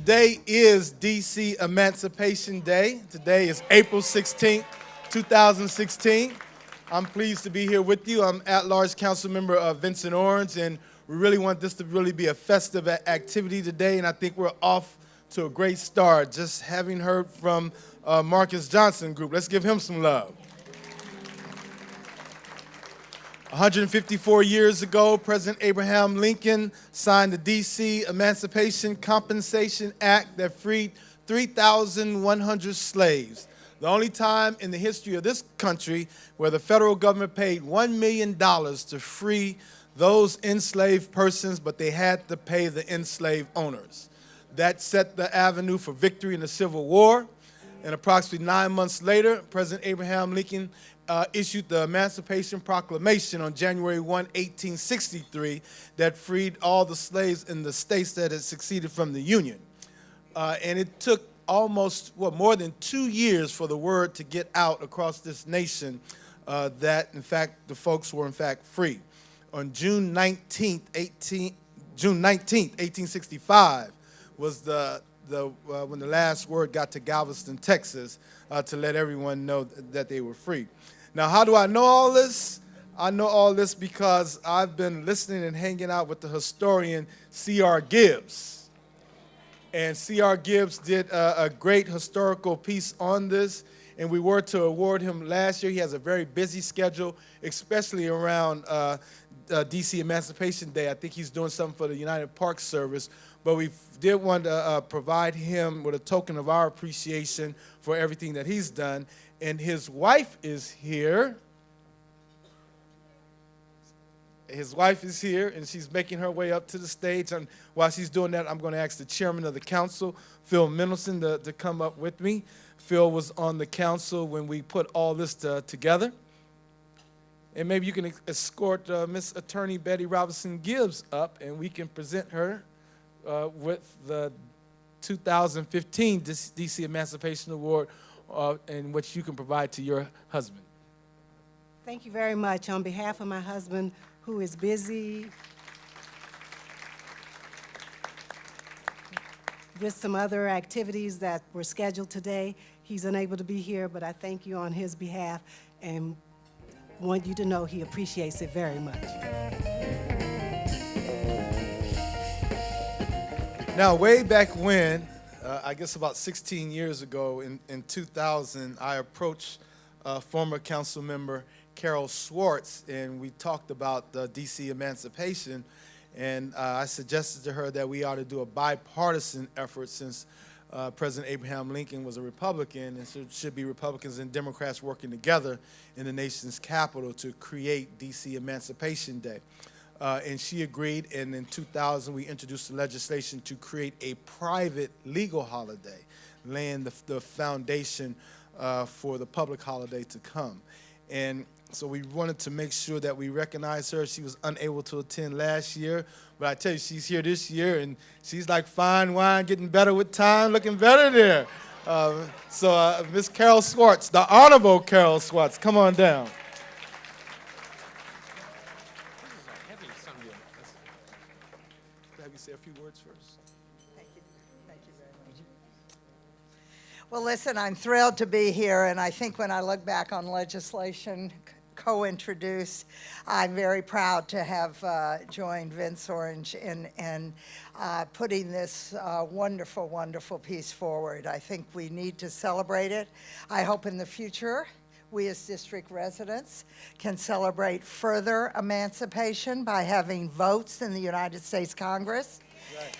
Today is DC Emancipation Day. Today is April 16th, 2016. I'm pleased to be here with you. I'm at-large council member Vincent Orange, and we really want this to really be a festive activity today, and I think we're off to a great start. Just having heard from Marcus Johnson Group. Let's give him some love. 154 years ago, President Abraham Lincoln signed the D.C. Emancipation Compensation Act that freed 3,100 slaves. The only time in the history of this country where the federal government paid $1 million to free those enslaved persons, but they had to pay the enslaved owners. That set the avenue for victory in the Civil War. And approximately 9 months later, President Abraham Lincoln issued the Emancipation Proclamation on January 1, 1863, that freed all the slaves in the states that had seceded from the Union. And it took almost, more than 2 years for the word to get out across this nation that, in fact, the folks were, in fact, free. On June 19th, 1865, was when the last word got to Galveston, Texas, to let everyone know that they were free. Now, how do I know all this? I know all this because I've been listening and hanging out with the historian C.R. Gibbs. And C.R. Gibbs did a great historical piece on this, and we were to award him last year. He has a very busy schedule, especially around D.C. Emancipation Day. I think he's doing something for the United Park Service, but we did want to provide him with a token of our appreciation for everything that he's done. And his wife is here. His wife is here, and she's making her way up to the stage. And while she's doing that, I'm going to ask the chairman of the council, Phil Mendelson, to come up with me. Phil was on the council when we put all this together. And maybe you can escort Miss Attorney Betty Robinson Gibbs up, and we can present her with the 2015 DC Emancipation Award, and what you can provide to your husband. Thank you very much. On behalf of my husband, who is busy with some other activities that were scheduled today, he's unable to be here, but I thank you on his behalf and want you to know he appreciates it very much. Now, way back when, I guess about 16 years ago, in 2000, I approached former council member Carol Schwartz, and we talked about the D.C. emancipation, and I suggested to her that we ought to do a bipartisan effort since President Abraham Lincoln was a Republican, and so it should be Republicans and Democrats working together in the nation's capital to create D.C. Emancipation Day. And she agreed, and in 2000 we introduced the legislation to create a private legal holiday, laying the foundation for the public holiday to come. And so we wanted to make sure that we recognize her. She was unable to attend last year, but I tell you, she's here this year, and she's like fine wine, getting better with time, looking better there. So Miss Carol Schwartz, the Honorable Carol Schwartz, come on down. Say a few words first. Thank you. Thank you very much. Well, listen, I'm thrilled to be here, and I think when I look back on legislation co-introduced, I'm very proud to have joined Vince Orange in putting this wonderful, wonderful piece forward. I think we need to celebrate it. I hope in the future we as district residents can celebrate further emancipation by having votes in the United States Congress. Right.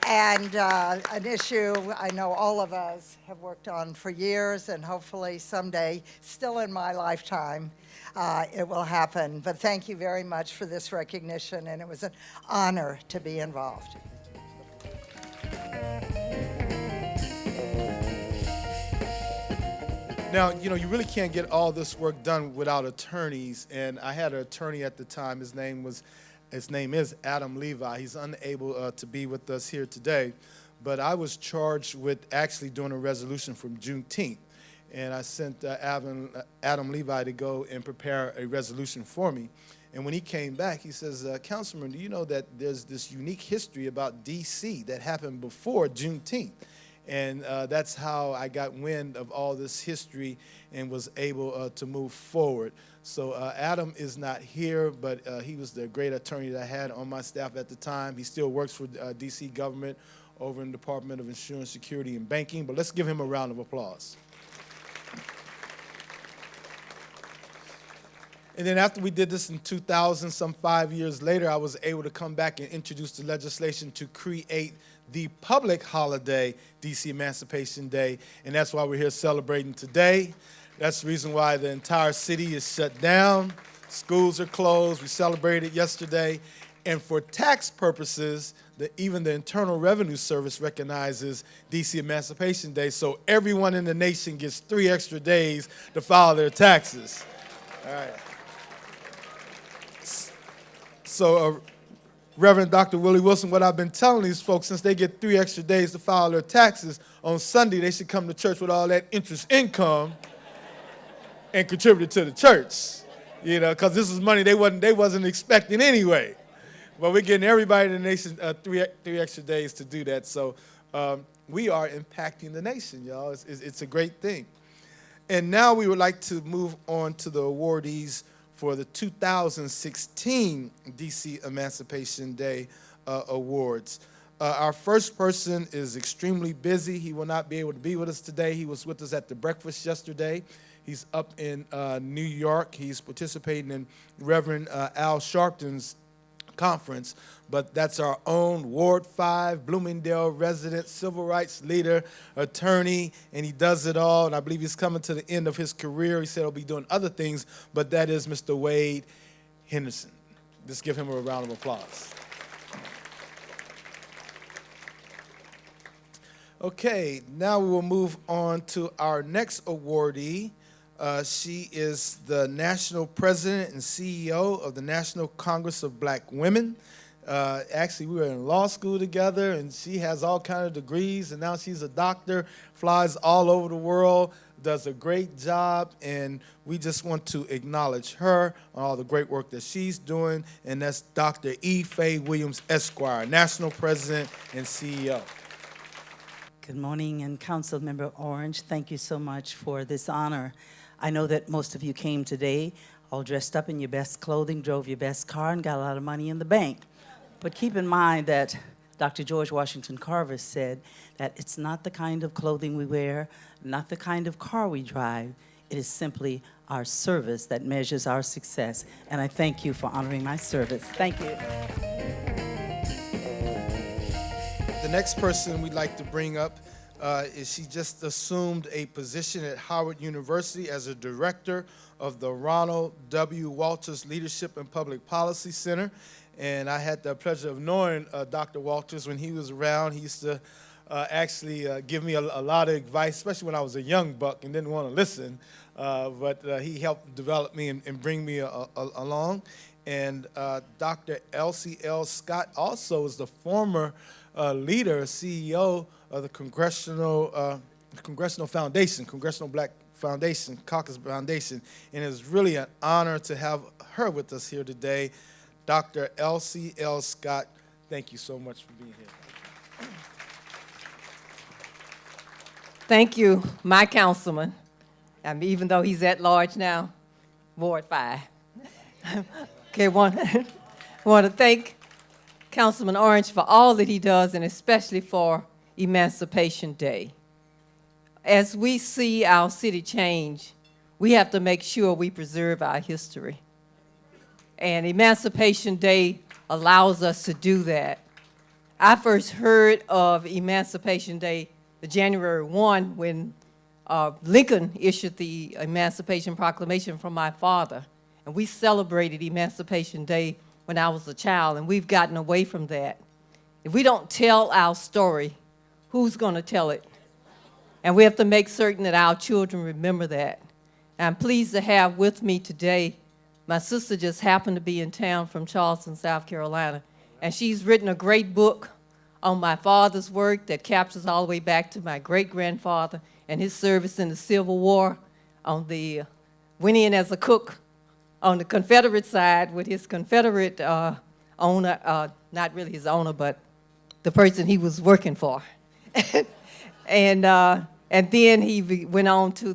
And an issue I know all of us have worked on for years, and hopefully someday, still in my lifetime, it will happen. But thank you very much for this recognition, and it was an honor to be involved. Now, you know, you really can't get all this work done without attorneys, and I had an attorney at the time. His name is Adam Levi. He's unable to be with us here today, but I was charged with actually doing a resolution from Juneteenth, and I sent Adam Levi to go and prepare a resolution for me. And when he came back, he says, Councilman, do you know that there's this unique history about D.C. that happened before Juneteenth? And that's how I got wind of all this history and was able to move forward. So Adam is not here, but he was the great attorney that I had on my staff at the time. He still works for D.C. government over in the Department of Insurance, Security, and Banking. But let's give him a round of applause. And then after we did this in 2000, some 5 years later, I was able to come back and introduce the legislation to create the public holiday, DC Emancipation Day, and that's why we're here celebrating today. That's the reason why the entire city is shut down. Schools are closed. We celebrated yesterday. And for tax purposes, even the Internal Revenue Service recognizes DC Emancipation Day, so everyone in the nation gets 3 extra days to file their taxes. All right. So, Reverend Dr. Willie Wilson, what I've been telling these folks, since they get 3 extra days to file their taxes, on Sunday they should come to church with all that interest income and contribute it to the church, you know, because this is money they wasn't expecting anyway. But we're getting everybody in the nation three extra days to do that. So we are impacting the nation, y'all. It's a great thing. And now we would like to move on to the awardees for the 2016 DC Emancipation Day Awards. Our first person is extremely busy. He will not be able to be with us today. He was with us at the breakfast yesterday. He's up in New York. He's participating in Reverend Al Sharpton's conference, but that's our own Ward 5 Bloomingdale resident, civil rights leader, attorney, and he does it all, and I believe he's coming to the end of his career. He said he'll be doing other things, but that is Mr. Wade Henderson. Just give him a round of applause. Okay, now we will move on to our next awardee. She is the national president and CEO of the National Congress of Black Women. Actually, we were in law school together, and she has all kinds of degrees, and now she's a doctor, flies all over the world, does a great job, and we just want to acknowledge her on all the great work that she's doing, and that's Dr. E. Faye Williams, Esquire, national president and CEO. Good morning, and Councilmember Orange, thank you so much for this honor. I know that most of you came today all dressed up in your best clothing, drove your best car, and got a lot of money in the bank. But keep in mind that Dr. George Washington Carver said that it's not the kind of clothing we wear, not the kind of car we drive. It is simply our service that measures our success. And I thank you for honoring my service. Thank you. The next person we'd like to bring up is she just assumed a position at Howard University as a director of the Ronald W. Walters Leadership and Public Policy Center. And I had the pleasure of knowing Dr. Walters when he was around. He used to actually give me a lot of advice, especially when I was a young buck and didn't want to listen. But he helped develop me and bring me along. And Dr. Elsie L. Scott also is the former leader, CEO of the Congressional Foundation, Congressional Black Foundation, Caucus Foundation, and it's really an honor to have her with us here today. Dr. Elsie L. Scott, thank you so much for being here. Thank you, my councilman. Even though he's at large now, Ward 5. Okay, want to thank Councilman Orange for all that he does, and especially for Emancipation Day. As we see our city change, we have to make sure we preserve our history. And Emancipation Day allows us to do that. I first heard of Emancipation Day, the January 1, when Lincoln issued the Emancipation Proclamation from my father. And we celebrated Emancipation Day when I was a child, and we've gotten away from that. If we don't tell our story, who's going to tell it? And we have to make certain that our children remember that. And I'm pleased to have with me today, my sister just happened to be in town from Charleston, South Carolina, and she's written a great book on my father's work that captures all the way back to my great-grandfather and his service in the Civil War, on the went in as a cook on the Confederate side with his Confederate owner, not really his owner, but the person he was working for. And then he went on to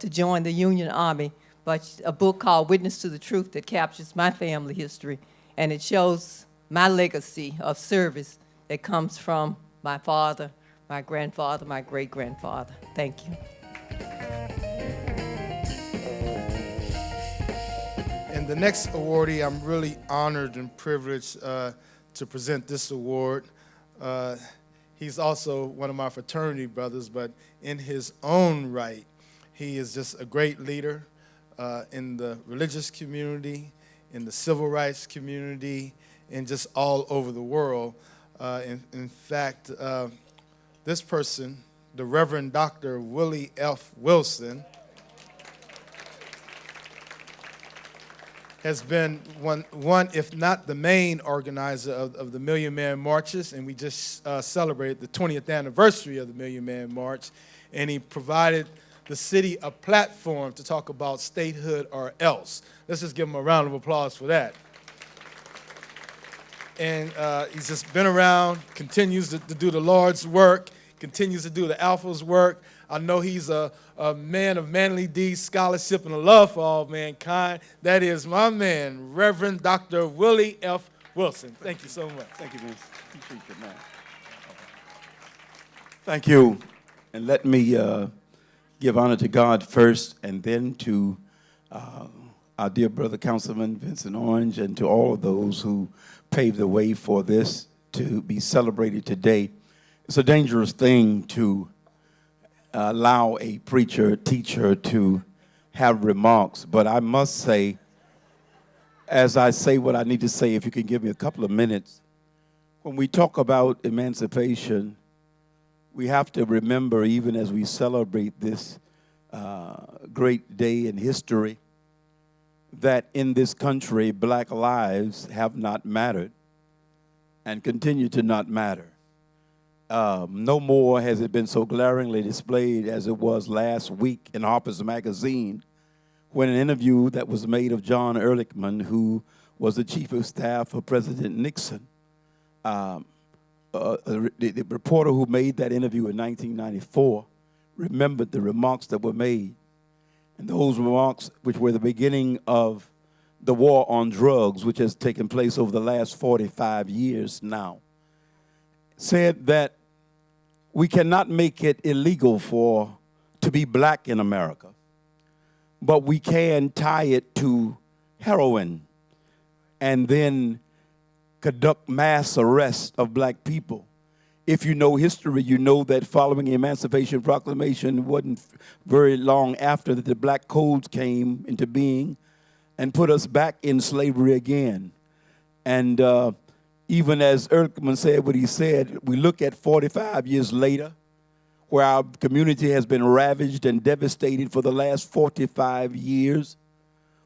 join the Union Army. But a book called Witness to the Truth that captures my family history, and it shows my legacy of service that comes from my father, my grandfather, my great-grandfather. Thank you. And the next awardee, I'm really honored and privileged to present this award. He's also one of my fraternity brothers, but in his own right, he is just a great leader in the religious community, in the civil rights community, and just all over the world. In fact, this person, the Reverend Dr. Willie F. Wilson, has been one, if not the main organizer of the Million Man Marches, and we just celebrated the 20th anniversary of the Million Man March, and he provided the city a platform to talk about statehood or else. Let's just give him a round of applause for that. And he's just been around, continues to do the Lord's work, continues to do the Alpha's work. I know he's a man of manly deeds, scholarship, and a love for all mankind. That is my man, Reverend Dr. Willie F. Wilson. Thank you so much. Thank you, Vince. Appreciate you, man. Thank you. And let me give honor to God first, and then to our dear brother, Councilman Vincent Orange, and to all of those who paved the way for this to be celebrated today. It's a dangerous thing to allow a preacher, teacher to have remarks, but I must say, as I say what I need to say, if you can give me a couple of minutes, when we talk about emancipation, we have to remember, even as we celebrate this great day in history, that in this country, black lives have not mattered and continue to not matter. No more has it been so glaringly displayed as it was last week in Harper's Magazine, when an interview that was made of John Ehrlichman, who was the chief of staff of President Nixon, the reporter who made that interview in 1994 remembered the remarks that were made. And those remarks, which were the beginning of the war on drugs, which has taken place over the last 45 years now, said that we cannot make it illegal to be black in America, but we can tie it to heroin and then conduct mass arrests of black people. If you know history, you know that following the Emancipation Proclamation, wasn't very long after that the black codes came into being and put us back in slavery again. And even as Ehrlichman said what he said, we look at 45 years later, where our community has been ravaged and devastated for the last 45 years,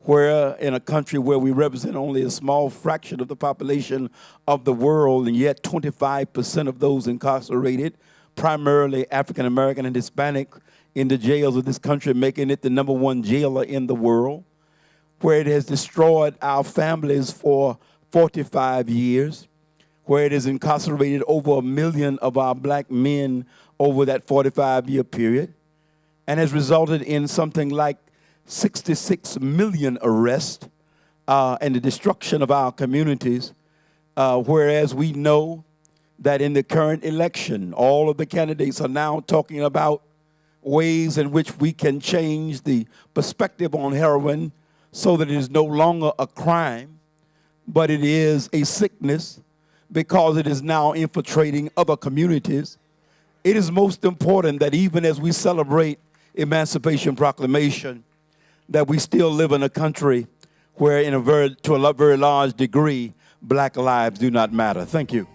where in a country where we represent only a small fraction of the population of the world, and yet 25% of those incarcerated, primarily African American and Hispanic, in the jails of this country, making it the #1 jailer in the world, where it has destroyed our families for 45 years, where it has incarcerated over 1 million of our black men over that 45-year period, and has resulted in something like 66 million arrests and the destruction of our communities, whereas we know that in the current election, all of the candidates are now talking about ways in which we can change the perspective on heroin so that it is no longer a crime, but it is a sickness because it is now infiltrating other communities. It is most important that even as we celebrate Emancipation Proclamation, that we still live in a country where to a very large degree, black lives do not matter. Thank you.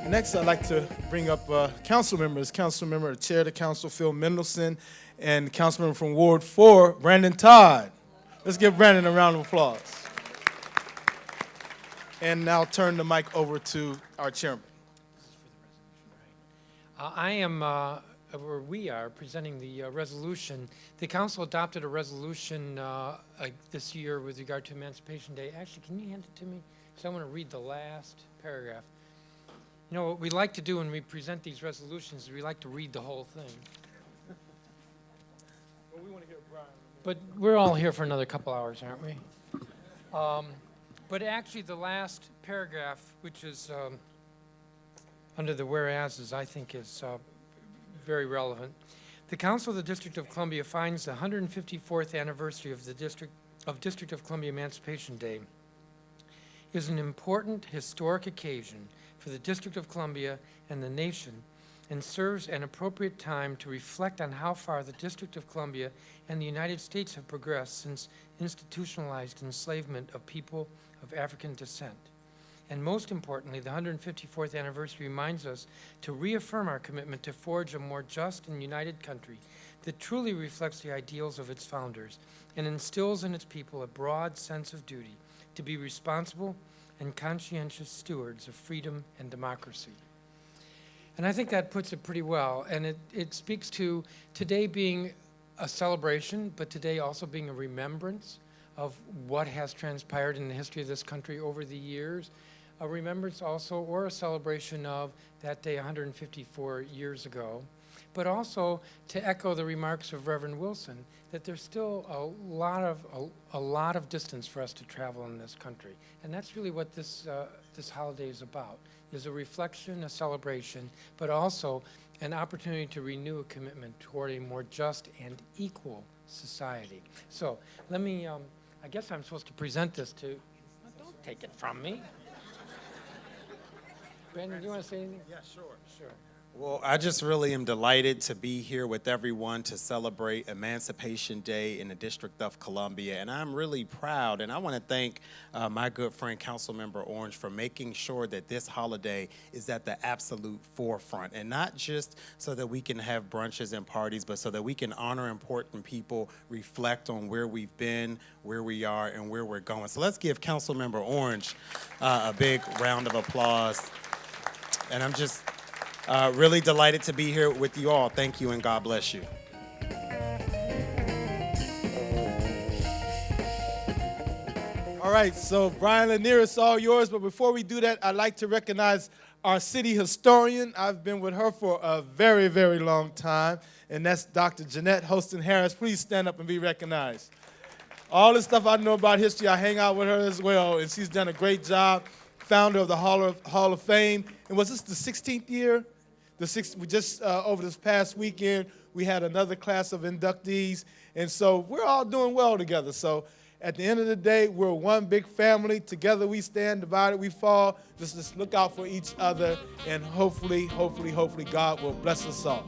Next, I'd like to bring up council members. Council member, Chair of the Council, Phil Mendelson, and Council member from Ward 4, Brandon Todd. Let's give Brandon a round of applause. And now turn the mic over to our chairman. I am or we are presenting the resolution. The council adopted a resolution this year with regard to Emancipation Day. Actually, can you hand it to me? Because I want to read the last paragraph. You know, what we like to do when we present these resolutions is we like to read the whole thing. Well, we want to hear Brian. But we're all here for another couple hours, aren't we? But actually, the last paragraph, which is under the whereases, I think is very relevant. The Council of the District of Columbia finds the 154th anniversary of the District of Columbia Emancipation Day is an important historic occasion for the District of Columbia and the nation, and serves an appropriate time to reflect on how far the District of Columbia and the United States have progressed since institutionalized enslavement of people of African descent. And most importantly, the 154th anniversary reminds us to reaffirm our commitment to forge a more just and united country that truly reflects the ideals of its founders and instills in its people a broad sense of duty to be responsible and conscientious stewards of freedom and democracy. And I think that puts it pretty well. And it speaks to today being a celebration, but today also being a remembrance of what has transpired in the history of this country over the years. A remembrance also, or a celebration of that day 154 years ago, but also to echo the remarks of Reverend Wilson, that there's still a lot of distance for us to travel in this country. And that's really what this holiday is about, is a reflection, a celebration, but also an opportunity to renew a commitment toward a more just and equal society. So let me, I guess I'm supposed to present this to, don't take it from me. Brandon, do you want to say anything? Yeah, sure. Sure. Well, I just really am delighted to be here with everyone to celebrate Emancipation Day in the District of Columbia. And I'm really proud, and I want to thank my good friend, Councilmember Orange, for making sure that this holiday is at the absolute forefront. And not just so that we can have brunches and parties, but so that we can honor important people, reflect on where we've been, where we are, and where we're going. So let's give Councilmember Orange a big round of applause. And I'm just really delighted to be here with you all. Thank you and God bless you. All right, so Brian Lanier, it's all yours. But before we do that, I'd like to recognize our city historian. I've been with her for a very, very long time, and that's Dr. Jeanette Holston Harris. Please stand up and be recognized. All the stuff I know about history, I hang out with her as well, and she's done a great job. Founder of the Hall of Fame. And was this the 16th year? We just, over this past weekend, we had another class of inductees. And so we're all doing well together. So at the end of the day, we're one big family. Together we stand, divided we fall. Just look out for each other. And hopefully, God will bless us all.